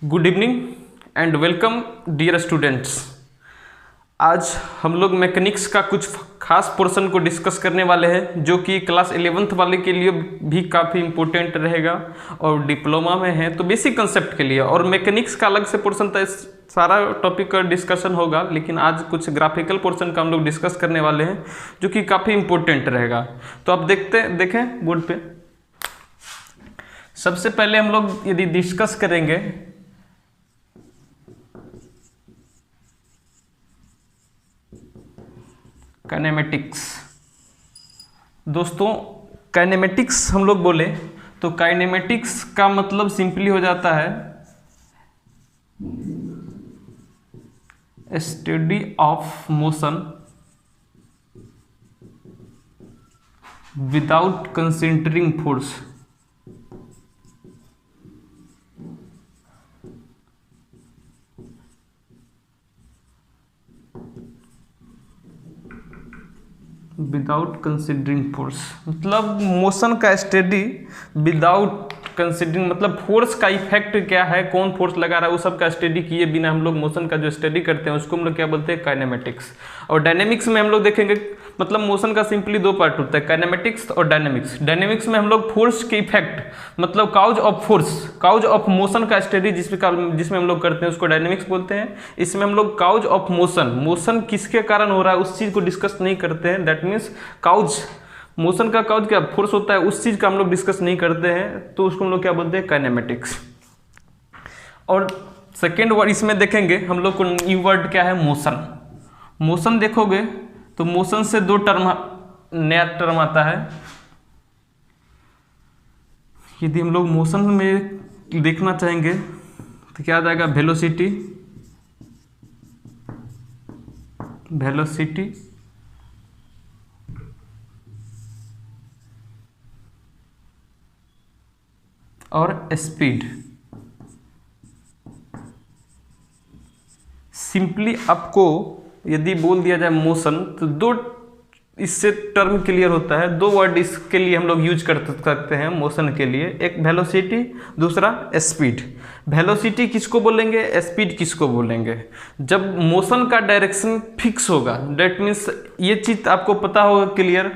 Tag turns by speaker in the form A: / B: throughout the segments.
A: Good evening and welcome dear students. आज हम लोग मैकेनिक्स का कुछ खास पोर्शन को डिस्कस करने वाले हैं जो कि क्लास 11th वाले के लिए भी काफ़ी इम्पोर्टेंट रहेगा और डिप्लोमा में है तो बेसिक कंसेप्ट के लिए, और मैकेनिक्स का अलग से पोर्शन था। सारा टॉपिक का डिस्कशन होगा, लेकिन आज कुछ ग्राफिकल पोर्शन का हम लोग डिस्कस करने वाले हैं जो कि काफ़ी इम्पोर्टेंट रहेगा। तो आप देखें बोर्ड पे। सबसे पहले हम लोग यदि डिस्कस करेंगे काइनेमेटिक्स। दोस्तों, काइनेमेटिक्स हम लोग बोले तो काइनेमेटिक्स का मतलब सिंपली हो जाता है study of motion without considering force. Without considering force मतलब मोशन का स्टडी विदाउट कंसिडरिंग, मतलब फोर्स का इफेक्ट क्या है, कौन फोर्स लगा रहा है, वो सब का स्टडी किए बिना हम लोग मोशन का जो स्टडी करते हैं उसको हम लोग क्या बोलते हैं, काइनेमेटिक्स। और डायनेमिक्स में हम लोग देखेंगे, मतलब मोशन का सिंपली दो पार्ट होता है, काइनेमेटिक्स और डायनेमिक्स। डायनेमिक्स में हम लोग फोर्स के इफेक्ट, मतलब cause of force, cause of motion का स्टडी जिसमें हम लोग करते हैं उसको डायनेमिक्स बोलते हैं। इसमें हम लोग काउज ऑफ मोशन, मोशन किसके कारण हो रहा है उस चीज़ को डिस्कस नहीं करते हैं। दैट मीन्स काउज, मोशन का काउज क्या फोर्स होता है, उस चीज़ का हम लोग डिस्कस नहीं करते हैं, तो उसको हम लोग क्या बोलते हैं, काइनेमेटिक्स। और सेकेंड वर्ड इसमें देखेंगे हम लोग को, न्यू वर्ड क्या है, मोशन। मोशन देखोगे तो मोशन से दो टर्म, नया टर्म आता है। यदि हम लोग मोशन में देखना चाहेंगे तो क्या आ जाएगा, वेलोसिटी, वेलोसिटी और स्पीड। सिंपली आपको यदि बोल दिया जाए मोशन तो दो इससे टर्म क्लियर होता है, दो वर्ड इसके लिए हम लोग यूज कर सकते हैं मोशन के लिए, एक वेलोसिटी, दूसरा स्पीड। वेलोसिटी किसको बोलेंगे, स्पीड किसको बोलेंगे, जब मोशन का डायरेक्शन फिक्स होगा। दैट मीन्स ये चीज़ आपको पता होगा क्लियर।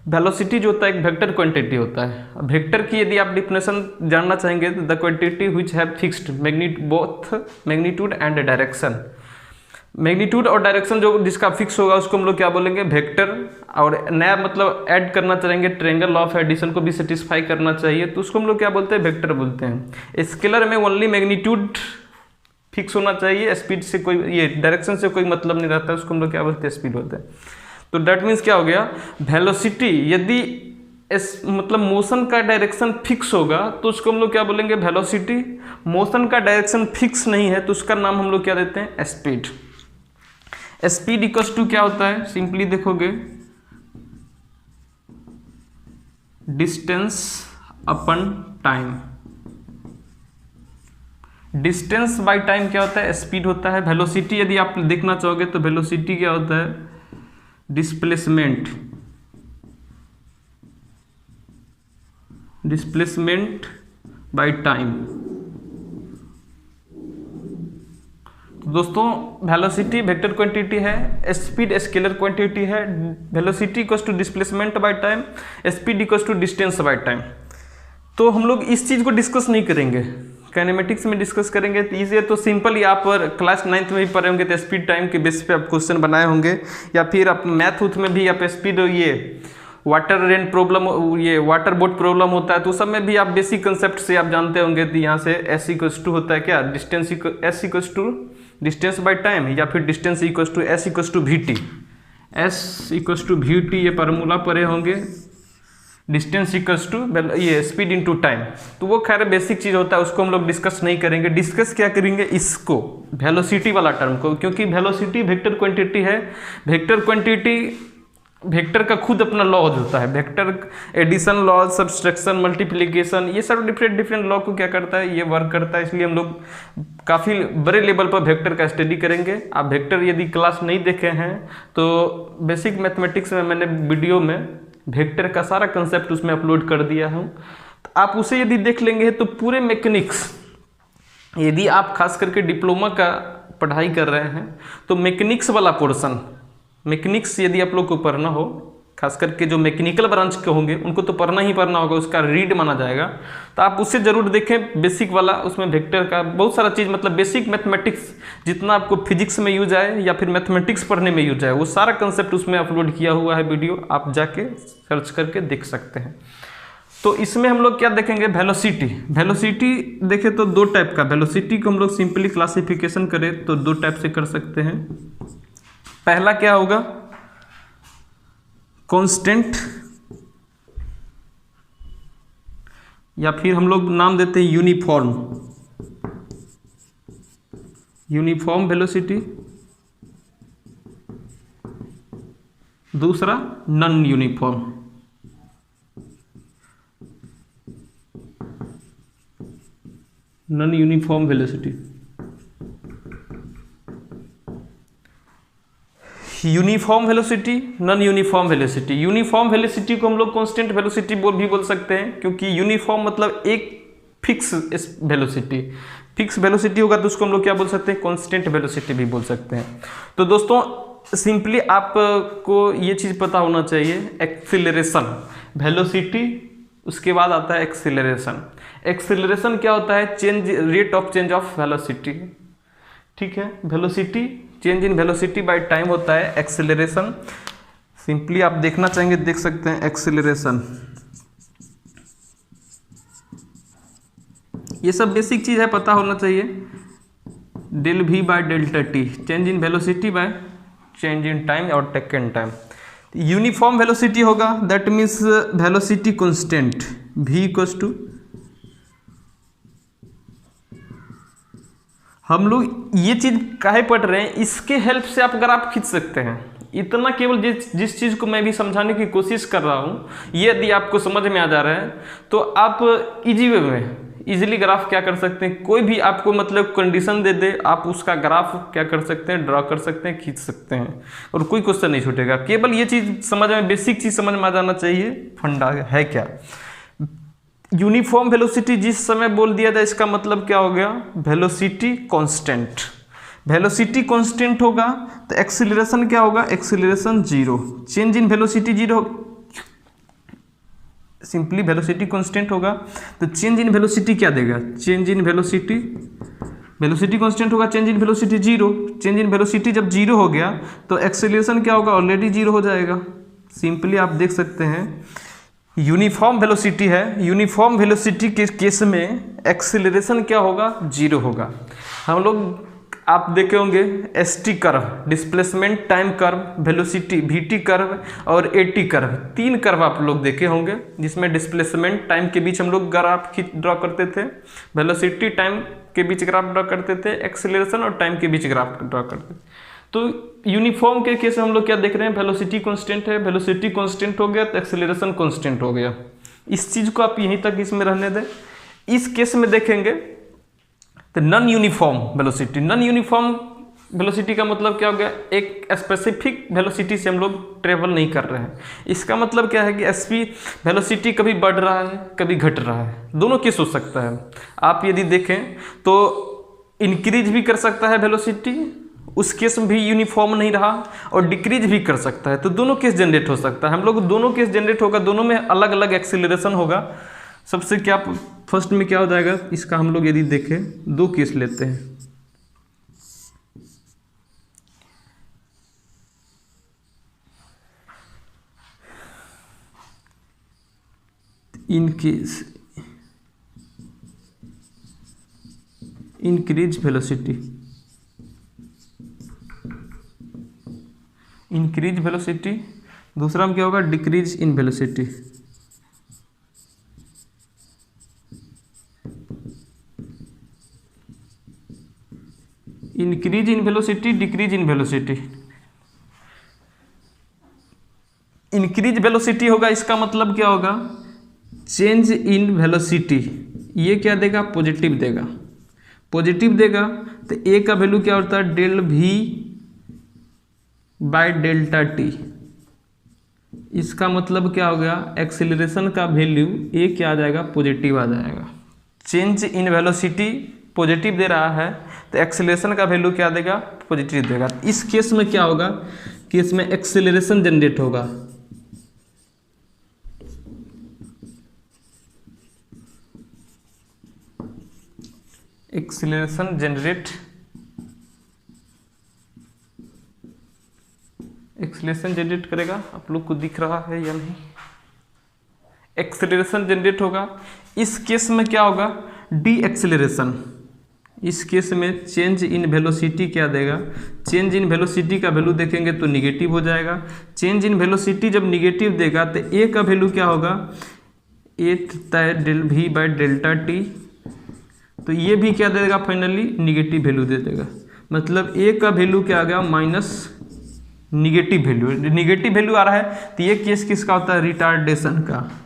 A: वेलोसिटी जो होता है एक वेक्टर क्वांटिटी होता है। वेक्टर की यदि आप डिफिनेशन जानना चाहेंगे तो the quantity which have fixed both magnitude and direction. Magnitude और डायरेक्शन जो जिसका फिक्स होगा उसको हम लोग क्या बोलेंगे, वेक्टर। और नया मतलब ऐड करना चाहेंगे, ट्रायंगल लॉ ऑफ एडिशन को भी सेटिस्फाई करना चाहिए तो उसको हम लोग क्या बोलते हैं, वेक्टर बोलते हैं। स्केलर में ओनली मैग्नीट्यूड फिक्स होना चाहिए, स्पीड से कोई, ये डायरेक्शन से कोई मतलब नहीं रहता, उसको हम लोग क्या बोलते हैं, स्पीड बोलते हैं। तो दैट मीन्स क्या हो गया, वेलोसिटी यदि मतलब मोशन का डायरेक्शन फिक्स होगा तो उसको हम लोग क्या बोलेंगे, वेलोसिटी। मोशन का डायरेक्शन फिक्स नहीं है तो उसका नाम हम लोग क्या देते हैं, स्पीड। स्पीड इक्वल्स टू क्या होता है, सिंपली देखोगे distance upon time. Distance by time क्या होता है, स्पीड होता है। वेलोसिटी यदि आप देखना चाहोगे तो वेलोसिटी क्या होता है, डिस्प्लेसमेंट, डिस्प्लेसमेंट बाय टाइम। दोस्तों, वेलोसिटी वेक्टर क्वांटिटी है, स्पीड स्केलर क्वांटिटी है। Velocity equals to displacement by time, speed equals to distance by time. तो हम लोग इस चीज़ को डिस्कस नहीं करेंगे, काइनेमेटिक्स में डिस्कस करेंगे। तो इसे तो सिंपल ही आप क्लास 9th में भी पढ़े होंगे तो स्पीड टाइम के बेस पे आप क्वेश्चन बनाए होंगे, या फिर आप मैथ उथ में भी आप स्पीड, ये वाटर रेन प्रॉब्लम, ये वाटर बोट प्रॉब्लम होता है तो उस सब में भी आप बेसिक कंसेप्ट से आप जानते होंगे। तो यहाँ से एस इक्वल्स टू होता है क्या, distance, S equals to distance by time, या फिर distance equals to S equals to V T, S equals to V T, ये फार्मूला पढ़े होंगे। डिस्टेंस इक्वल्स टू ये स्पीड इनटू टाइम, तो वो खैर बेसिक चीज़ होता है, उसको हम लोग डिस्कस नहीं करेंगे। डिस्कस क्या करेंगे, इसको वेलोसिटी वाला टर्म को, क्योंकि वेलोसिटी वेक्टर क्वांटिटी है। वेक्टर क्वांटिटी, वेक्टर का खुद अपना लॉ होता है, vector addition law, subtraction, multiplication, ये सब डिफरेंट लॉ को क्या करता है, ये वर्क करता है। इसलिए हम लोग काफ़ी बड़े लेवल पर वेक्टर का स्टडी करेंगे। आप वेक्टर यदि क्लास नहीं देखे हैं तो बेसिक मैथमेटिक्स में मैंने वीडियो में वेक्टर का सारा कंसेप्ट उसमें अपलोड कर दिया हूँ, तो आप उसे यदि देख लेंगे तो पूरे मैकेनिक्स यदि आप खास करके डिप्लोमा का पढ़ाई कर रहे हैं तो मैकेनिक्स वाला पोर्शन, मैकेनिक्स यदि आप लोग को पढ़ना हो, खास करके जो मैकेनिकल ब्रांच के होंगे उनको तो पढ़ना ही पढ़ना होगा, उसका रीड माना जाएगा, तो आप उससे जरूर देखें बेसिक वाला। उसमें वेक्टर का बहुत सारा चीज़, मतलब बेसिक मैथमेटिक्स जितना आपको फिजिक्स में यूज आए या फिर मैथमेटिक्स पढ़ने में यूज आए, वो सारा कंसेप्ट उसमें अपलोड किया हुआ है वीडियो, आप जाके सर्च करके देख सकते हैं। तो इसमें हम लोग क्या देखेंगे, वेलोसिटी। वेलोसिटी देखें तो दो टाइप का, वेलोसिटी को हम लोग सिंपली क्लासिफिकेशन करें तो दो टाइप से कर सकते हैं। पहला क्या होगा, कांस्टेंट, या फिर हम लोग नाम देते हैं यूनिफॉर्म, यूनिफॉर्म वेलोसिटी। दूसरा non uniform, non uniform velocity. Uniform velocity, non uniform velocity. Uniform velocity को हम लोग कांस्टेंट वेलोसिटी भी बोल सकते हैं, क्योंकि यूनिफॉर्म मतलब एक फिक्स वेलोसिटी, फिक्स वेलोसिटी होगा तो उसको हम लोग क्या बोल सकते हैं, कांस्टेंट वेलोसिटी भी बोल सकते हैं। तो दोस्तों सिंपली आपको ये चीज़ पता होना चाहिए, एक्सीलरेशन, वेलोसिटी, उसके बाद आता है एक्सीलरेशन। एक्सीलरेशन क्या होता है, change, rate of change of velocity, ठीक है। Velocity, change in velocity by time होता है एक्सेलरेशन। सिंपली आप देखना चाहेंगे देख सकते हैं, एक्सेलरेशन, ये सब बेसिक चीज़ है, पता होना चाहिए। Del V by delta T, change in velocity by change in time और टेकन टाइम। यूनिफॉर्म वेलोसिटी होगा, that means velocity constant, v equals to, हम लोग ये चीज़ काहे पढ़ रहे हैं, इसके हेल्प से आप ग्राफ खींच सकते हैं। इतना केवल जिस चीज़ को मैं भी समझाने की कोशिश कर रहा हूँ, ये यदि आपको समझ में आ जा रहा है तो आप इजी वे में इजीली ग्राफ क्या कर सकते हैं, कोई भी आपको मतलब कंडीशन दे दे, आप उसका ग्राफ क्या कर सकते हैं, ड्रॉ कर सकते हैं, खींच सकते हैं, और कोई क्वेश्चन नहीं छूटेगा। केवल ये चीज़ समझ में, बेसिक चीज़ समझ में आ जाना चाहिए, फंडा है क्या। यूनिफॉर्म वेलोसिटी जिस समय बोल दिया था, इसका मतलब क्या हो गया, वेलोसिटी कांस्टेंट। वेलोसिटी कांस्टेंट होगा तो एक्सीलरेशन क्या होगा, acceleration zero, change in velocity zero, simply velocity constant होगा तो चेंज इन वेलोसिटी क्या देगा, change in velocity, velocity constant होगा, change in velocity zero, change in velocity जब जीरो हो गया तो एक्सीलरेशन क्या होगा, ऑलरेडी जीरो हो जाएगा। सिंपली आप देख सकते हैं यूनिफॉर्म वेलोसिटी है, यूनिफॉर्म वेलोसिटी के केस में एक्सीलरेशन क्या होगा, जीरो होगा। हम लोग आप देखे होंगे ST curve, displacement time curve, velocity VT curve और एटी कर्व, तीन कर्व आप लोग देखे होंगे, जिसमें डिस्प्लेसमेंट टाइम के बीच हम लोग ग्राफ ड्रॉ करते थे, वेलोसिटी टाइम के बीच ग्राफ ड्रॉ करते थे, एक्सीलरेशन और टाइम के बीच ग्राफ ड्रॉ करते थे। तो यूनिफॉर्म के केस हम लोग क्या देख रहे हैं, वेलोसिटी कांस्टेंट है, वेलोसिटी कांस्टेंट हो गया तो एक्सेलरेशन कांस्टेंट हो गया। इस चीज़ को आप यहीं तक इसमें रहने दें। इस केस में देखेंगे तो non uniform velocity, non uniform velocity का मतलब क्या हो गया, एक स्पेसिफिक वेलोसिटी से हम लोग ट्रेवल नहीं कर रहे हैं। इसका मतलब क्या है कि एसपी वेलोसिटी कभी बढ़ रहा है कभी घट रहा है, दोनों केस हो सकता है। आप यदि देखें तो इंक्रीज भी कर सकता है वेलोसिटी, उस केस में भी यूनिफॉर्म नहीं रहा, और डिक्रीज भी कर सकता है, तो दोनों केस जनरेट हो सकता है। हम लोग दोनों केस जनरेट होगा, दोनों में अलग अलग एक्सीलरेशन होगा। सबसे क्या फर्स्ट में क्या हो जाएगा, इसका हम लोग यदि देखें दो केस लेते हैं, in case increase velocity, increase velocity, दूसरा में क्या होगा, decrease in velocity. Increase in velocity, decrease in velocity. Increase velocity होगा, इसका मतलब क्या होगा, चेंज इन वेलोसिटी, ये क्या देगा, पॉजिटिव देगा, पॉजिटिव देगा तो ए का वैल्यू क्या होता है, del V by delta T. इसका मतलब क्या हो गया, एक्सीलरेशन का वैल्यू ए क्या आ जाएगा, पॉजिटिव आ जाएगा। चेंज इन वेलोसिटी पॉजिटिव दे रहा है तो एक्सेलरेशन का वैल्यू क्या देगा, पॉजिटिव देगा। इस केस में क्या होगा कि इसमें एक्सेलरेशन जनरेट होगा, एक्सेलरेशन जनरेट करेगा। आप लोग को दिख रहा है या नहीं, एक्सेलरेशन जनरेट होगा। इस केस में क्या होगा, डी एक्सेलरेशन। इस केस में चेंज इन वेलोसिटी क्या देगा, चेंज इन वेलोसिटी का वैल्यू देखेंगे तो निगेटिव हो जाएगा। चेंज इन वेलोसिटी जब निगेटिव देगा तो ए का वैल्यू क्या होगा, ए तय del V by delta T, तो ये भी क्या दे देगा, फाइनली निगेटिव वैल्यू दे देगा। मतलब ए का वैल्यू क्या आ गया, minus negative value, negative value आ रहा है तो ये केस किसका होता है, रिटार्डेशन का।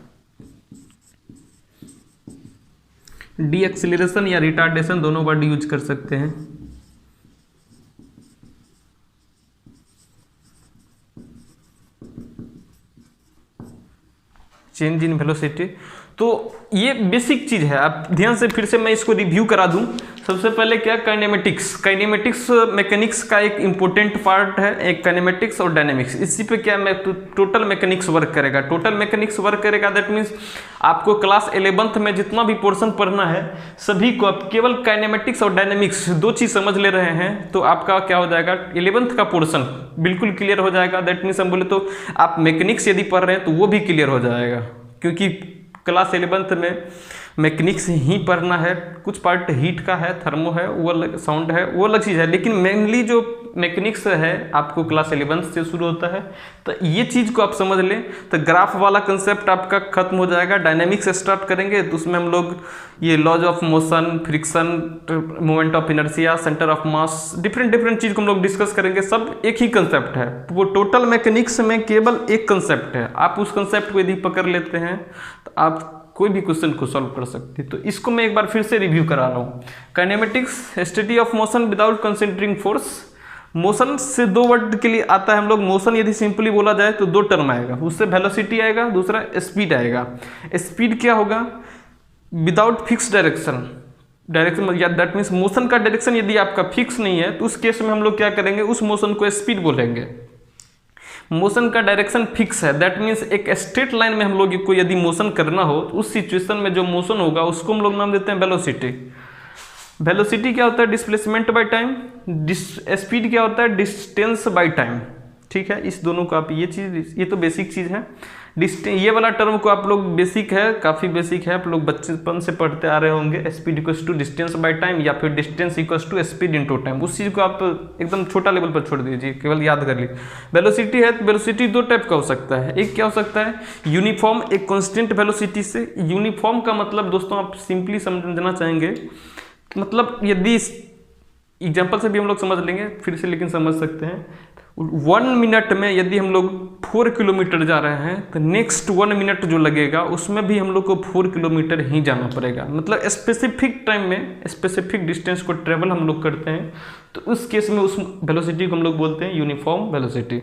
A: डी एक्सेलरेशन या रिटार्डेशन दोनों वर्ड यूज कर सकते हैं। चेंज इन वेलोसिटी, तो ये बेसिक चीज है। आप ध्यान से फिर से मैं इसको रिव्यू करा दूं। सबसे पहले क्या, काइनेमेटिक्स। काइनेमेटिक्स मैकेनिक्स का एक इंपॉर्टेंट पार्ट है, एक काइनेमेटिक्स और डायनेमिक्स। इसी पे क्या टोटल मैकेनिक्स वर्क करेगा। टोटल मैकेनिक्स वर्क करेगा दैट मीन्स आपको क्लास 11th में जितना भी पोर्शन पढ़ना है सभी को आप केवल काइनेमेटिक्स और डायनेमिक्स दो चीज समझ ले रहे हैं तो आपका क्या हो जाएगा, 11th का पोर्शन बिल्कुल क्लियर हो जाएगा। दैट मीन्स हम बोले तो आप मैकेनिक्स यदि पढ़ रहे हैं तो वो भी क्लियर हो जाएगा, क्योंकि क्लास 11th में मैकेनिक्स ही पढ़ना है। कुछ पार्ट हीट का है, थर्मो है, वो अलग, साउंड है, वो अलग चीज़ है, लेकिन मेनली जो मैकेनिक्स है आपको क्लास 11th से शुरू होता है। तो ये चीज़ को आप समझ लें तो ग्राफ वाला कंसेप्ट आपका खत्म हो जाएगा। डायनेमिक्स स्टार्ट करेंगे तो उसमें हम लोग ये laws of motion, friction, moment of inertia, centre of mass, different चीज़ को हम लोग डिस्कस करेंगे। सब एक ही कंसेप्ट है, वो टोटल मैकेनिक्स में केवल एक कंसेप्ट है। आप उस कंसेप्ट को यदि पकड़ लेते हैं तो आप कोई भी क्वेश्चन को सॉल्व कर सकते हैं। तो इसको मैं एक बार फिर से रिव्यू करा रहा हूँ। Kinematics, study of motion without considering force. Motion से दो वर्ड के लिए आता है हम लोग। मोशन यदि सिंपली बोला जाए तो दो टर्म आएगा, उससे वेलोसिटी आएगा, दूसरा स्पीड आएगा। स्पीड क्या होगा, विदाउट फिक्स डायरेक्शन या दैट मीन्स मोशन का डायरेक्शन यदि आपका फिक्स नहीं है तो उस केस में हम लोग क्या करेंगे, उस मोशन को स्पीड बोलेंगे। मोशन का डायरेक्शन फिक्स है, दैट मीन्स एक स्ट्रेट लाइन में हम लोग को यदि मोशन करना हो तो उस सिचुएशन में जो मोशन होगा उसको हम लोग नाम देते हैं वेलोसिटी। वेलोसिटी क्या होता है, डिस्प्लेसमेंट बाय टाइम। स्पीड क्या होता है, डिस्टेंस बाय टाइम। ठीक है, इस दोनों को आप ये चीज़, ये तो बेसिक चीज़ है। ये वाला टर्म को आप लोग बेसिक है, काफ़ी बेसिक है, आप लोग बचपन से पढ़ते आ रहे होंगे। Speed equals to distance by time या फिर distance equals to speed into time. उस चीज़ को आप एकदम छोटा लेवल पर छोड़ दीजिए, केवल याद कर लीजिए। वेलोसिटी है तो वेलोसिटी दो टाइप का हो सकता है। एक क्या हो सकता है, यूनिफॉर्म, एक कॉन्स्टेंट वेलोसिटी से। यूनिफॉर्म का मतलब दोस्तों आप सिंपली समझना चाहेंगे, मतलब यदि एग्जाम्पल से भी हम लोग समझ लेंगे फिर से, लेकिन समझ सकते हैं। 1 मिनट में यदि हम लोग 4 किलोमीटर जा रहे हैं तो नेक्स्ट 1 मिनट जो लगेगा उसमें भी हम लोग को 4 किलोमीटर ही जाना पड़ेगा। मतलब स्पेसिफिक टाइम में स्पेसिफिक डिस्टेंस को ट्रेवल हम लोग करते हैं, तो उस केस में उस वेलोसिटी को हम लोग बोलते हैं uniform velocity.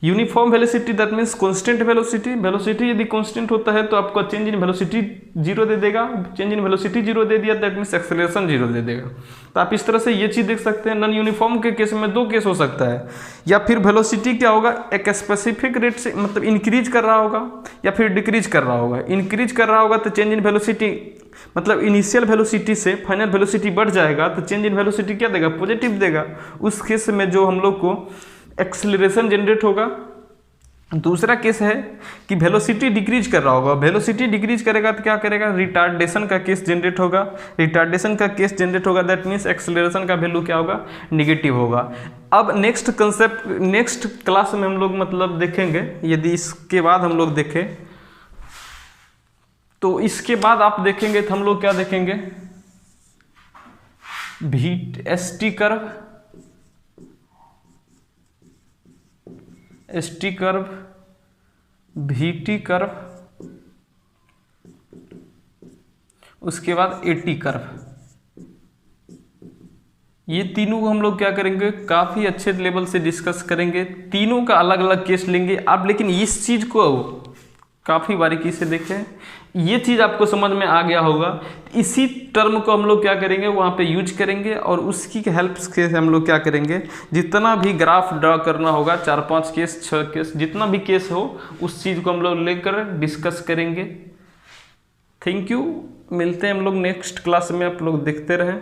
A: Uniform velocity that means constant velocity. Velocity यदि कांस्टेंट होता है तो आपका चेंज इन वेलोसिटी 0 दे देगा। चेंज इन वेलोसिटी 0 दे दिया दैट मीन्स एक्सेलरेशन 0 दे देगा। तो आप इस तरह से ये चीज़ देख सकते हैं। नॉन यूनिफॉर्म के केस में दो केस हो सकता है, या फिर वेलोसिटी क्या होगा, एक स्पेसिफिक रेट से मतलब इंक्रीज कर रहा होगा या फिर डिक्रीज कर रहा होगा। इंक्रीज कर रहा होगा तो चेंज इन वेलोसिटी मतलब इनिशियल वेलोसिटी से फाइनल वेलोसिटी बढ़ जाएगा तो चेंज इन वेलोसिटी क्या देगा, पॉजिटिव देगा। उस केस में जो हम लोग को एक्सेलरेशन जनरेट होगा। दूसरा केस है कि वेलोसिटी डिक्रीज कर रहा होगा। वेलोसिटी डिक्रीज करेगा तो क्या करेगा, रिटार्डेशन का केस जनरेट होगा। रिटार्डेशन का केस जनरेट होगा दैट मीन्स एक्सेलरेशन का वैल्यू क्या होगा, निगेटिव होगा। अब नेक्स्ट कंसेप्ट नेक्स्ट क्लास में हम लोग मतलब देखेंगे। यदि इसके बाद हम लोग देखें तो इसके बाद आप देखेंगे तो हम लोग क्या देखेंगे, ST curve, ST curve, VT curve, उसके बाद AT कर्व। ये तीनों को हम लोग क्या करेंगे, काफ़ी अच्छे लेवल से डिस्कस करेंगे। तीनों का अलग अलग केस लेंगे आप, लेकिन इस चीज़ को काफ़ी बारीकी से देखें। ये चीज़ आपको समझ में आ गया होगा। इसी टर्म को हम लोग क्या करेंगे, वहाँ पे यूज करेंगे और उसकी हेल्प से हम लोग क्या करेंगे, जितना भी ग्राफ ड्रा करना होगा, 4-5 केस 6 केस जितना भी केस हो, उस चीज़ को हम लोग लेकर डिस्कस करेंगे। थैंक यू, मिलते हैं हम लोग नेक्स्ट क्लास में, आप लोग देखते रहें।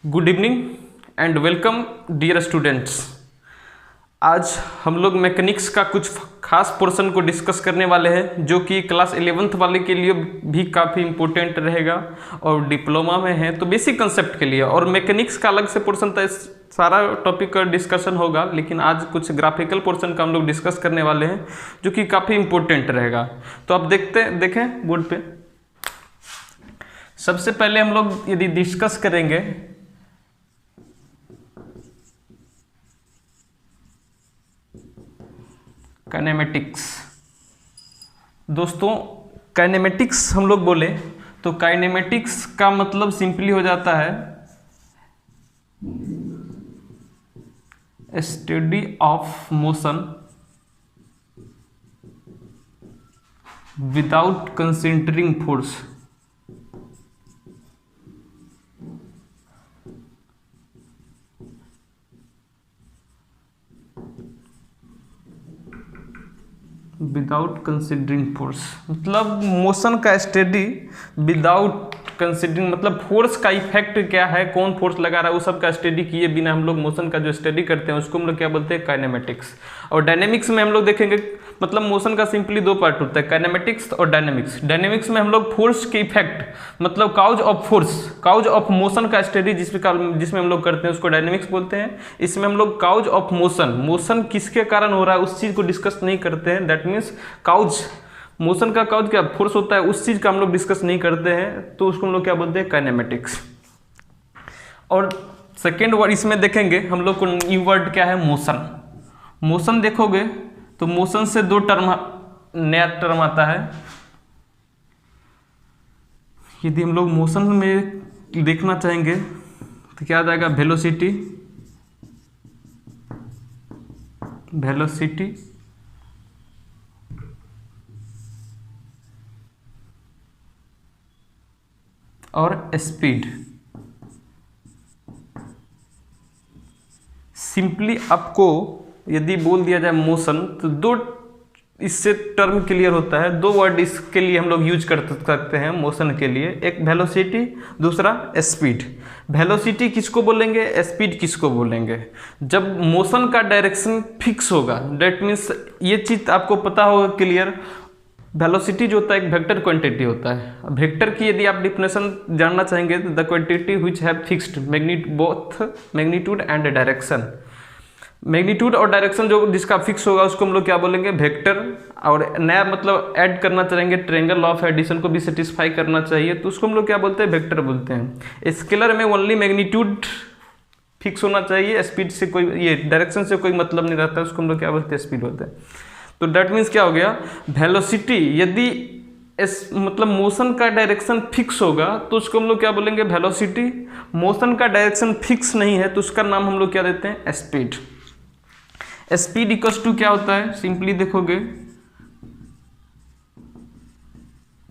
A: Good evening and welcome dear students. आज हम लोग मैकेनिक्स का कुछ खास पोर्शन को डिस्कस करने वाले हैं, जो कि क्लास 11th वाले के लिए भी काफ़ी इम्पोर्टेंट रहेगा और डिप्लोमा में है तो बेसिक कंसेप्ट के लिए, और मैकेनिक्स का अलग से पोर्शन था, सारा टॉपिक का डिस्कशन होगा, लेकिन आज कुछ ग्राफिकल पोर्शन का हम लोग डिस्कस करने वाले हैं जो कि काफ़ी इम्पोर्टेंट रहेगा। तो आप देखें बोर्ड पे। सबसे पहले हम लोग यदि डिस्कस करेंगे काइनेमेटिक्स। दोस्तों काइनेमेटिक्स हम लोग बोले तो काइनेमेटिक्स का मतलब सिंपली हो जाता है study of motion without considering force. Without considering force मतलब मोशन का स्टडी विदाउट कंसिडरिंग, मतलब फोर्स का इफेक्ट क्या है, कौन फोर्स लगा रहा है, वो सब का स्टडी किए बिना हम लोग मोशन का जो स्टडी करते हैं उसको हम लोग क्या बोलते हैं, काइनेमेटिक्स। और डायनेमिक्स में हम लोग देखेंगे, मतलब मोशन का सिंपली 2 पार्ट होता है, काइनेमेटिक्स और डायनेमिक्स। डायनेमिक्स में हम लोग फोर्स के इफेक्ट मतलब cause of force, cause of motion का स्टडी जिसमें हम लोग करते हैं उसको डायनेमिक्स बोलते हैं। इसमें हम लोग काउज ऑफ मोशन किसके कारण हो रहा है उस चीज़ को डिस्कस नहीं करते हैं। दैट मीन्स काउज, मोशन का काउज क्या फोर्स होता है, उस चीज़ का हम लोग डिस्कस नहीं करते हैं, तो उसको हम लोग क्या बोलते हैं, काइनेमेटिक्स। और सेकेंड वर्ड इसमें देखेंगे हम लोग को, न्यू वर्ड क्या है, मोशन। मोशन देखोगे तो मोशन से 2 टर्म, नया टर्म आता है। यदि हम लोग मोशन में देखना चाहेंगे तो क्या आ जाएगा, वेलोसिटी और स्पीड। सिंपली आपको यदि बोल दिया जाए मोशन तो 2 इससे टर्म क्लियर होता है। 2 वर्ड इसके लिए हम लोग यूज कर सकते हैं मोशन के लिए, एक वेलोसिटी, दूसरा स्पीड। वेलोसिटी किसको बोलेंगे, स्पीड किसको बोलेंगे, जब मोशन का डायरेक्शन फिक्स होगा। दैट मीन्स ये चीज़ आपको पता होगा क्लियर। वेलोसिटी जो होता है एक वेक्टर क्वांटिटी होता है। वेक्टर की यदि आप डिफिनेशन जानना चाहेंगे तो the quantity which have fixed both magnitude and direction. Magnitude और डायरेक्शन जो जिसका फिक्स होगा उसको हम लोग क्या बोलेंगे, वेक्टर। और नया मतलब ऐड करना चाहेंगे, ट्रायंगल लॉ ऑफ एडिशन को भी सेटिस्फाई करना चाहिए, तो उसको हम लोग क्या बोलते हैं, वेक्टर बोलते हैं। स्केलर में ओनली मैग्नीट्यूड फिक्स होना चाहिए, स्पीड से कोई, ये डायरेक्शन से कोई मतलब नहीं रहता, उसको हम लोग क्या बोलते हैं, स्पीड बोलते हैं। तो दैट मीन्स क्या हो गया, वेलोसिटी यदि मतलब मोशन का डायरेक्शन फिक्स होगा तो उसको हम लोग क्या बोलेंगे, वेलोसिटी। मोशन का डायरेक्शन फिक्स नहीं है तो उसका नाम हम लोग क्या देते हैं, स्पीड। स्पीड इक्वल्स टू क्या होता है, सिंपली देखोगे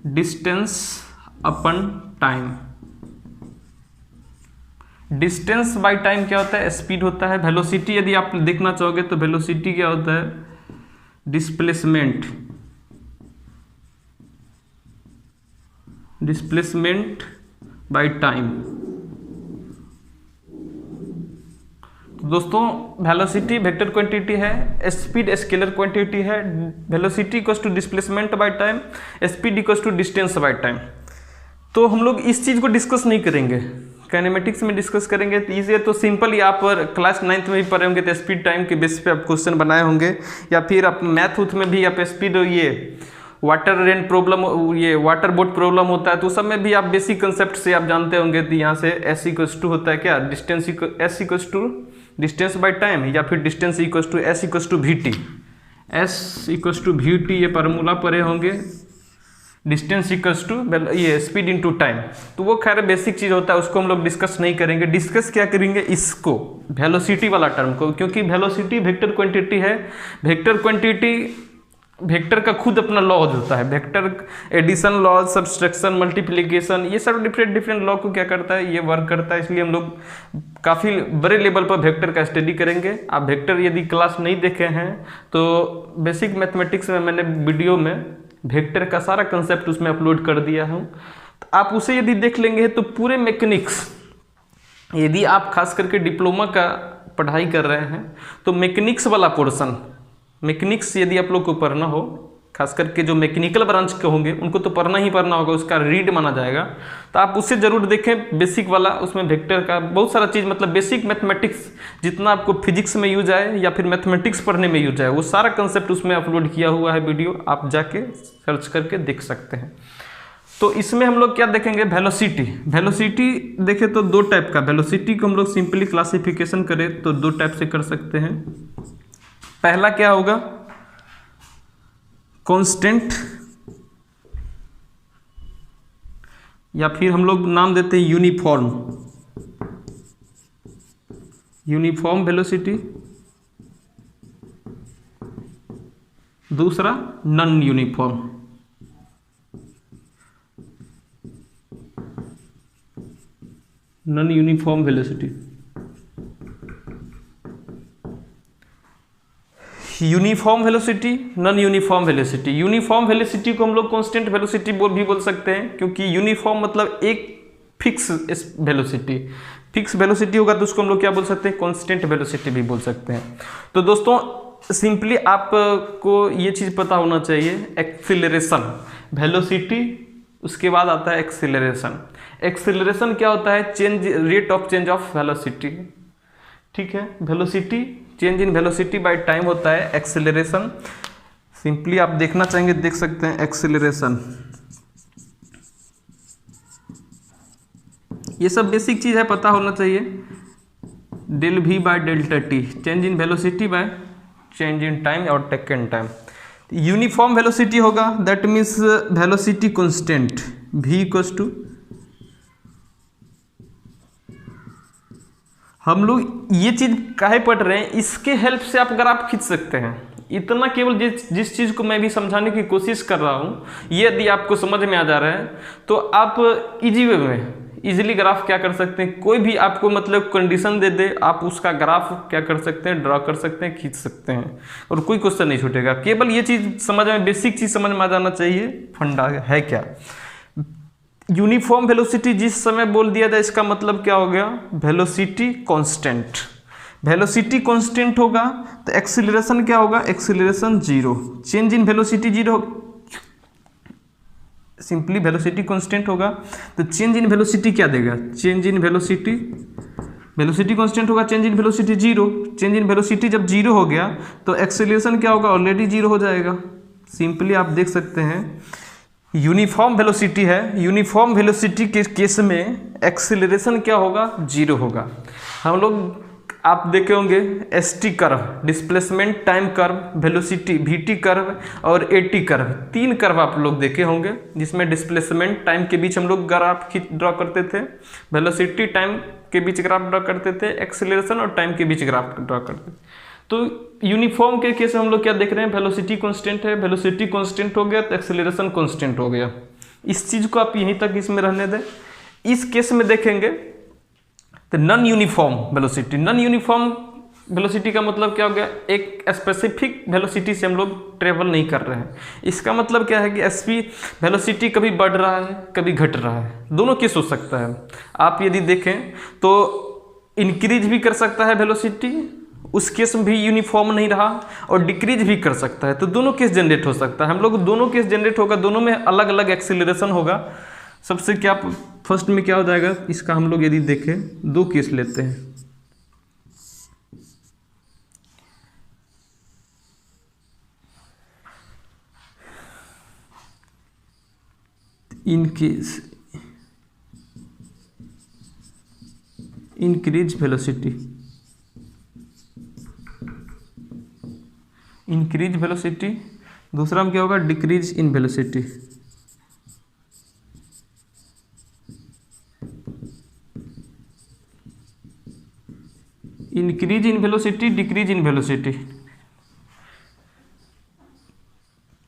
A: distance upon time. Distance by time क्या होता है, स्पीड होता है। वेलोसिटी यदि आप देखना चाहोगे तो वेलोसिटी क्या होता है, डिस्प्लेसमेंट बाय टाइम। तो दोस्तों वेलोसिटी वेक्टर क्वांटिटी है, स्पीड स्केलर क्वांटिटी है। Velocity equals to displacement by time, speed equals to distance by time. तो हम लोग इस चीज़ को डिस्कस नहीं करेंगे, काइनेमेटिक्स में डिस्कस करेंगे। तो इसे तो सिंपल ही आप क्लास 9th में भी पढ़े होंगे, तो स्पीड टाइम के बेस पे आप क्वेश्चन बनाए होंगे, या फिर आप मैथ उथ में भी आप स्पीड, ये वाटर रेन प्रॉब्लम, ये वाटर बोट प्रॉब्लम होता है तो सब में भी आप बेसिक कंसेप्ट से आप जानते होंगे। तो यहाँ से एस इक्वल्स टू होता है क्या, distance, S equals to distance by time, या फिर distance equals to S equals to V T. S equals to V T ये फार्मूला पढ़े होंगे, डिस्टेंस इक्वल्स टू ये स्पीड इनटू टाइम। तो वो खैर बेसिक चीज़ होता है, उसको हम लोग डिस्कस नहीं करेंगे। डिस्कस क्या करेंगे, इसको वेलोसिटी वाला टर्म को, क्योंकि वेलोसिटी वेक्टर क्वांटिटी है। वेक्टर क्वांटिटी वेक्टर का खुद अपना लॉज होता है, vector addition laws, subtraction, multiplication, ये सब डिफरेंट लॉ को क्या करता है, ये वर्क करता है। इसलिए हम लोग काफ़ी बड़े लेवल पर वेक्टर का स्टडी करेंगे। आप वेक्टर यदि क्लास नहीं देखे हैं तो बेसिक मैथमेटिक्स में मैंने वीडियो में वेक्टर का सारा कंसेप्ट उसमें अपलोड कर दिया हूँ, तो आप उसे यदि देख लेंगे तो पूरे मैकेनिक्स, यदि आप खास करके डिप्लोमा का पढ़ाई कर रहे हैं तो मैकेनिक्स वाला पोर्शन, मैकेनिक्स यदि आप लोग को पढ़ना हो, खास करके जो मैकेनिकल ब्रांच के होंगे उनको तो पढ़ना ही पढ़ना होगा, उसका रीड माना जाएगा, तो आप उससे जरूर देखें बेसिक वाला। उसमें वेक्टर का बहुत सारा चीज़, मतलब बेसिक मैथमेटिक्स जितना आपको फिजिक्स में यूज आए या फिर मैथमेटिक्स पढ़ने में यूज आए, वो सारा कंसेप्ट उसमें अपलोड किया हुआ है वीडियो, आप जाके सर्च करके देख सकते हैं। तो इसमें हम लोग क्या देखेंगे, वेलोसिटी। वेलोसिटी देखें तो दो टाइप का, वेलोसिटी को हम लोग सिंपली क्लासिफिकेशन करें तो दो टाइप से कर सकते हैं। पहला क्या होगा, कांस्टेंट, या फिर हम लोग नाम देते हैं यूनिफॉर्म, यूनिफॉर्म वेलोसिटी। दूसरा non uniform, non uniform velocity. Uniform velocity, non uniform velocity. Uniform velocity को हम लोग कांस्टेंट वेलोसिटी भी बोल सकते हैं, क्योंकि यूनिफॉर्म मतलब एक फिक्स वेलोसिटी, फिक्स वेलोसिटी होगा तो उसको हम लोग क्या बोल सकते हैं, कांस्टेंट वेलोसिटी भी बोल सकते हैं। तो दोस्तों सिंपली आपको ये चीज़ पता होना चाहिए, एक्सीलरेशन, वेलोसिटी, उसके बाद आता है एक्सीलरेशन। एक्सीलरेशन क्या होता है, change, rate of change of velocity, ठीक है। Velocity, change in velocity by time होता है एक्सेलरेशन। सिंपली आप देखना चाहेंगे देख सकते हैं, एक्सेलरेशन, ये सब बेसिक चीज़ है, पता होना चाहिए। Del V by delta T, change in velocity by change in time और टेकन टाइम। यूनिफॉर्म वेलोसिटी होगा, that means velocity constant, v equals to, हम लोग ये चीज़ काहे पढ़ रहे हैं, इसके हेल्प से आप ग्राफ खींच सकते हैं। इतना केवल जिस चीज़ को मैं भी समझाने की कोशिश कर रहा हूँ, ये यदि आपको समझ में आ जा रहा है तो आप इजी वे में इजीली ग्राफ क्या कर सकते हैं, कोई भी आपको मतलब कंडीशन दे दे, आप उसका ग्राफ क्या कर सकते हैं, ड्रॉ कर सकते हैं, खींच सकते हैं, और कोई क्वेश्चन नहीं छूटेगा। केवल ये चीज़ समझ में, बेसिक चीज़ समझ में आ जाना चाहिए, फंडा है क्या। यूनिफॉर्म वेलोसिटी जिस समय बोल दिया था, इसका मतलब क्या हो गया, वेलोसिटी कांस्टेंट। वेलोसिटी कांस्टेंट होगा तो एक्सीलरेशन क्या होगा, acceleration zero, change in velocity zero, simply velocity constant होगा तो चेंज इन वेलोसिटी क्या देगा, change in velocity, velocity constant होगा, change in velocity zero, change in velocity जब जीरो हो गया तो एक्सीलरेशन क्या होगा, ऑलरेडी जीरो हो जाएगा। सिंपली आप देख सकते हैं यूनिफॉर्म वेलोसिटी है, यूनिफॉर्म वेलोसिटी के केस में एक्सीलरेशन क्या होगा, जीरो होगा। हम लोग आप देखे होंगे ST curve, displacement time curve, velocity VT curve और एटी कर्व, तीन कर्व आप लोग देखे होंगे, जिसमें डिस्प्लेसमेंट टाइम के बीच हम लोग ग्राफ ड्रॉ करते थे, वेलोसिटी टाइम के बीच ग्राफ ड्रॉ करते थे, एक्सीलरेशन और टाइम के बीच ग्राफ ड्रॉ करते थे। तो यूनिफॉर्म के केस में हम लोग क्या देख रहे हैं, वेलोसिटी कांस्टेंट है, वेलोसिटी कांस्टेंट हो गया तो एक्सेलरेशन कांस्टेंट हो गया। इस चीज़ को आप यहीं तक इसमें रहने दें। इस केस में देखेंगे तो non uniform velocity, non uniform velocity का मतलब क्या हो गया, एक स्पेसिफिक वेलोसिटी से हम लोग ट्रेवल नहीं कर रहे हैं। इसका मतलब क्या है कि एसपी वेलोसिटी कभी बढ़ रहा है कभी घट रहा है, दोनों केस हो सकता है। आप यदि देखें तो इंक्रीज भी कर सकता है वेलोसिटी, उस केस में भी यूनिफॉर्म नहीं रहा, और डिक्रीज भी कर सकता है, तो दोनों केस जनरेट हो सकता है। हम लोग दोनों केस जनरेट होगा, दोनों में अलग अलग एक्सीलरेशन होगा। सबसे क्या फर्स्ट में क्या हो जाएगा, इसका हम लोग यदि देखें दो केस लेते हैं, in case increase velocity, increase velocity, दूसरा में क्या होगा, decrease in velocity. Increase in velocity, decrease in velocity.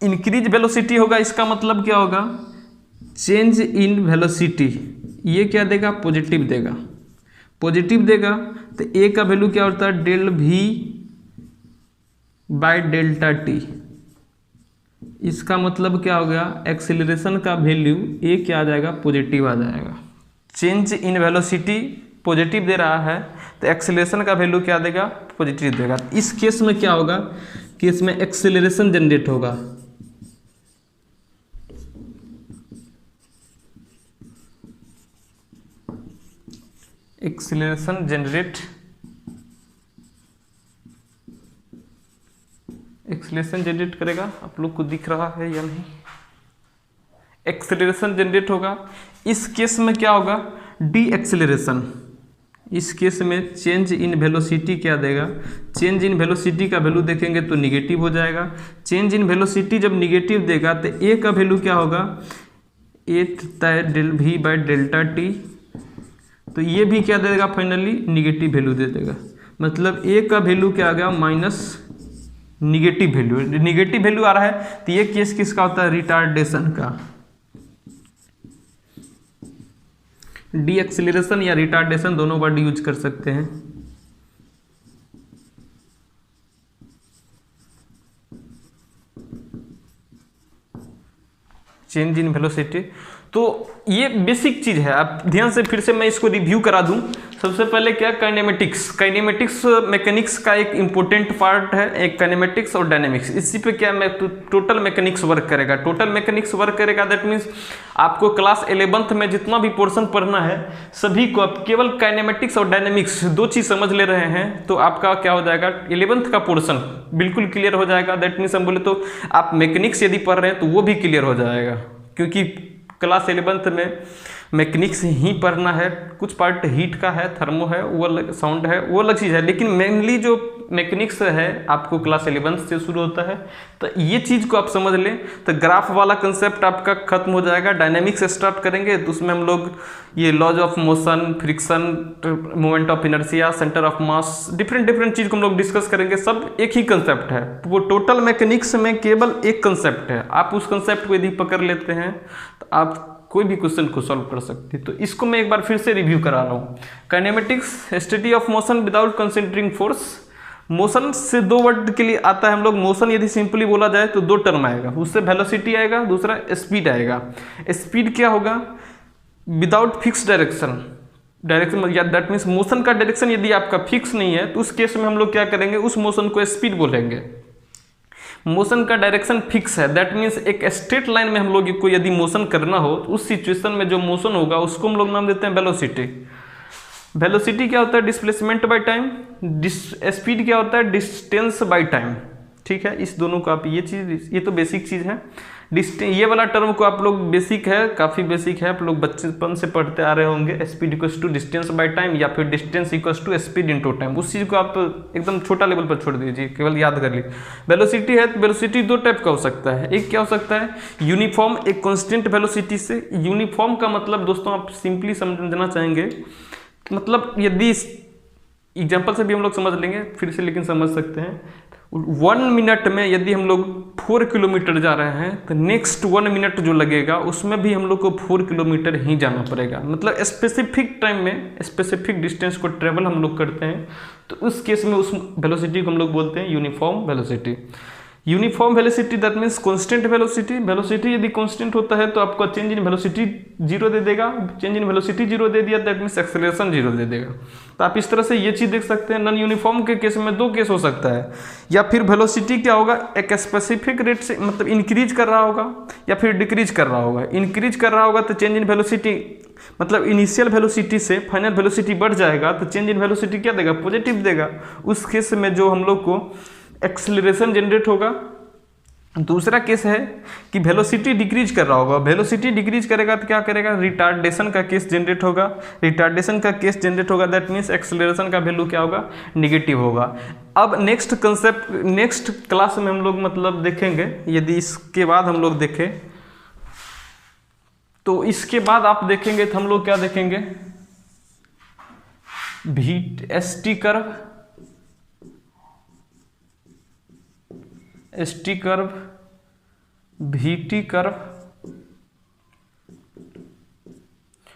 A: Increase velocity होगा, इसका मतलब क्या होगा, चेंज इन वेलोसिटी, ये क्या देगा, पॉजिटिव देगा। पॉजिटिव देगा तो ए का वैल्यू क्या होता है, del V by delta T. इसका मतलब क्या हो गया, एक्सेलरेशन का वैल्यू ए क्या आ जाएगा, पॉजिटिव आ जाएगा। चेंज इन वेलोसिटी पॉजिटिव दे रहा है तो एक्सेलरेशन का वैल्यू क्या देगा, पॉजिटिव देगा। इस केस में क्या होगा कि इसमें एक्सेलरेशन जनरेट होगा। एक्सेलरेशन जनरेट, एक्सेलरेशन जनरेट करेगा, आप लोग को दिख रहा है या नहीं, एक्सेलरेशन जनरेट होगा। इस केस में क्या होगा, डी एक्सेलरेशन। इस केस में चेंज इन वेलोसिटी क्या देगा, चेंज इन वेलोसिटी का वैल्यू देखेंगे तो निगेटिव हो जाएगा। चेंज इन वेलोसिटी जब निगेटिव देगा तो ए का वैल्यू क्या होगा, ए तय del V by delta T, तो ये भी क्या देगा, फाइनली निगेटिव वैल्यू दे देगा। मतलब ए का वैल्यू क्या आ गया, minus negative value, negative value आ रहा है तो ये केस किसका होता है, रिटार्डेशन का। डी एक्सेलरेशन या रिटार्डेशन दोनों वर्ड यूज कर सकते हैं। चेंज इन वेलोसिटी, तो ये बेसिक चीज है। आप ध्यान से फिर से मैं इसको रिव्यू करा दूं। सबसे पहले क्या, काइनेमेटिक्स। काइनेमेटिक्स मैकेनिक्स का एक इंपॉर्टेंट पार्ट है, एक काइनेमेटिक्स और डायनेमिक्स। इसी पे क्या टोटल मैकेनिक्स वर्क करेगा। टोटल मैकेनिक्स वर्क करेगा दैट मीन्स आपको क्लास 11th में जितना भी पोर्शन पढ़ना है सभी को आप केवल काइनेमेटिक्स और डायनेमिक्स दो चीज समझ ले रहे हैं तो आपका क्या हो जाएगा, 11th का पोर्शन बिल्कुल क्लियर हो जाएगा। दैट मीन्स हम बोले तो आप मैकेनिक्स यदि पढ़ रहे हैं तो वो भी क्लियर हो जाएगा, क्योंकि क्लास 11th में मैकेनिक्स ही पढ़ना है। कुछ पार्ट हीट का है, थर्मो है, वो अलग, साउंड है, वो अलग चीज़ है, लेकिन मेनली जो मैकेनिक्स है आपको क्लास 11th से शुरू होता है। तो ये चीज़ को आप समझ लें तो ग्राफ वाला कंसेप्ट आपका खत्म हो जाएगा। डायनेमिक्स स्टार्ट करेंगे तो उसमें हम लोग ये laws of motion, friction, moment of inertia, centre of mass, different चीज़ को हम लोग डिस्कस करेंगे। सब एक ही कंसेप्ट है, वो टोटल मैकेनिक्स में केवल एक कंसेप्ट है। आप उस कंसेप्ट को यदि पकड़ लेते हैं तो आप कोई भी क्वेश्चन को सॉल्व कर सकते हैं। तो इसको मैं एक बार फिर से रिव्यू करा रहा हूँ। Kinematics, study of motion without considering force. Motion से दो वर्ड के लिए आता है हम लोग। मोशन यदि सिंपली बोला जाए तो दो टर्म आएगा, उससे वेलोसिटी आएगा, दूसरा स्पीड आएगा। स्पीड क्या होगा, विदाउट फिक्स डायरेक्शन, या दैट मीन्स मोशन का डायरेक्शन यदि आपका फिक्स नहीं है तो उस केस में हम लोग क्या करेंगे, उस मोशन को स्पीड बोलेंगे। मोशन का डायरेक्शन फिक्स है, दैट मीन्स एक स्ट्रेट लाइन में हम लोग को यदि मोशन करना हो तो उस सिचुएशन में जो मोशन होगा उसको हम लोग नाम देते हैं वेलोसिटी। वेलोसिटी क्या होता है, डिस्प्लेसमेंट बाय टाइम। स्पीड क्या होता है, डिस्टेंस बाय टाइम। ठीक है, इस दोनों को आप ये चीज़, ये तो बेसिक चीज़ है। ये वाला टर्म को आप लोग बेसिक है, काफ़ी बेसिक है, आप लोग बचपन से पढ़ते आ रहे होंगे। Speed equals to distance by time या फिर distance equals to speed into time. उस चीज़ को आप एकदम छोटा लेवल पर छोड़ दीजिए, केवल याद कर लीजिए। वेलोसिटी है तो वेलोसिटी दो टाइप का हो सकता है। एक क्या हो सकता है, यूनिफॉर्म, एक कॉन्स्टेंट वेलोसिटी से। यूनिफॉर्म का मतलब दोस्तों आप सिंपली समझना चाहेंगे, मतलब यदि एग्जाम्पल से भी हम लोग समझ लेंगे फिर से, लेकिन समझ सकते हैं। 1 मिनट में यदि हम लोग 4 किलोमीटर जा रहे हैं तो नेक्स्ट 1 मिनट जो लगेगा उसमें भी हम लोग को 4 किलोमीटर ही जाना पड़ेगा। मतलब स्पेसिफिक टाइम में स्पेसिफिक डिस्टेंस को ट्रेवल हम लोग करते हैं तो उस केस में उस वेलोसिटी को हम लोग बोलते हैं uniform velocity. Uniform velocity that means constant velocity. Velocity यदि कांस्टेंट होता है तो आपका चेंज इन वेलोसिटी 0 दे देगा। चेंज इन वेलोसिटी 0 दे दिया दैट मीन्स एक्सेलरेशन 0 दे देगा। तो आप इस तरह से ये चीज़ देख सकते हैं। नॉन यूनिफॉर्म के केस में दो केस हो सकता है, या फिर वेलोसिटी क्या होगा, एक स्पेसिफिक रेट से मतलब इंक्रीज कर रहा होगा या फिर डिक्रीज कर रहा होगा। इंक्रीज कर रहा होगा तो चेंज इन वेलोसिटी मतलब इनिशियल वेलोसिटी से फाइनल वेलोसिटी बढ़ जाएगा तो चेंज इन वेलोसिटी क्या देगा, पॉजिटिव देगा। उस केस में जो हम लोग को एक्सेलरेशन जनरेट होगा। दूसरा केस है कि वेलोसिटी डिक्रीज कर रहा होगा। वेलोसिटी डिक्रीज करेगा तो क्या करेगा, रिटार्डेशन का केस जनरेट होगा। रिटार्डेशन का केस जनरेट होगा दैट मीन्स एक्सेलरेशन का वैल्यू क्या होगा, निगेटिव होगा। अब नेक्स्ट कंसेप्ट नेक्स्ट क्लास में हम लोग मतलब देखेंगे। यदि इसके बाद हम लोग देखें तो इसके बाद आप देखेंगे तो हम लोग क्या देखेंगे, V S T curve S T curve, we T curve,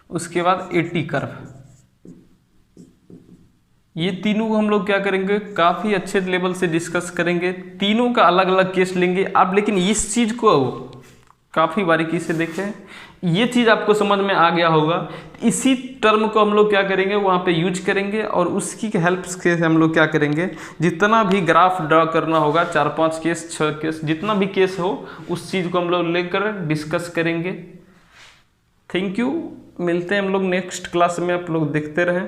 A: उसके बाद ए टी कर्व। ये तीनों को हम लोग क्या करेंगे, काफ़ी अच्छे लेवल से डिस्कस करेंगे, तीनों का अलग अलग केस लेंगे आप। लेकिन इस चीज़ को काफ़ी बारीकी से देखें, ये चीज़ आपको समझ में आ गया होगा। इसी टर्म को हम लोग क्या करेंगे, वहाँ पे यूज करेंगे और उसकी हेल्प से हम लोग क्या करेंगे, जितना भी ग्राफ ड्रा करना होगा, 4-5 केस 6 केस जितना भी केस हो, उस चीज़ को हम लोग लेकर डिस्कस करेंगे। थैंक यू, मिलते हैं हम लोग नेक्स्ट क्लास में, आप लोग देखते रहें।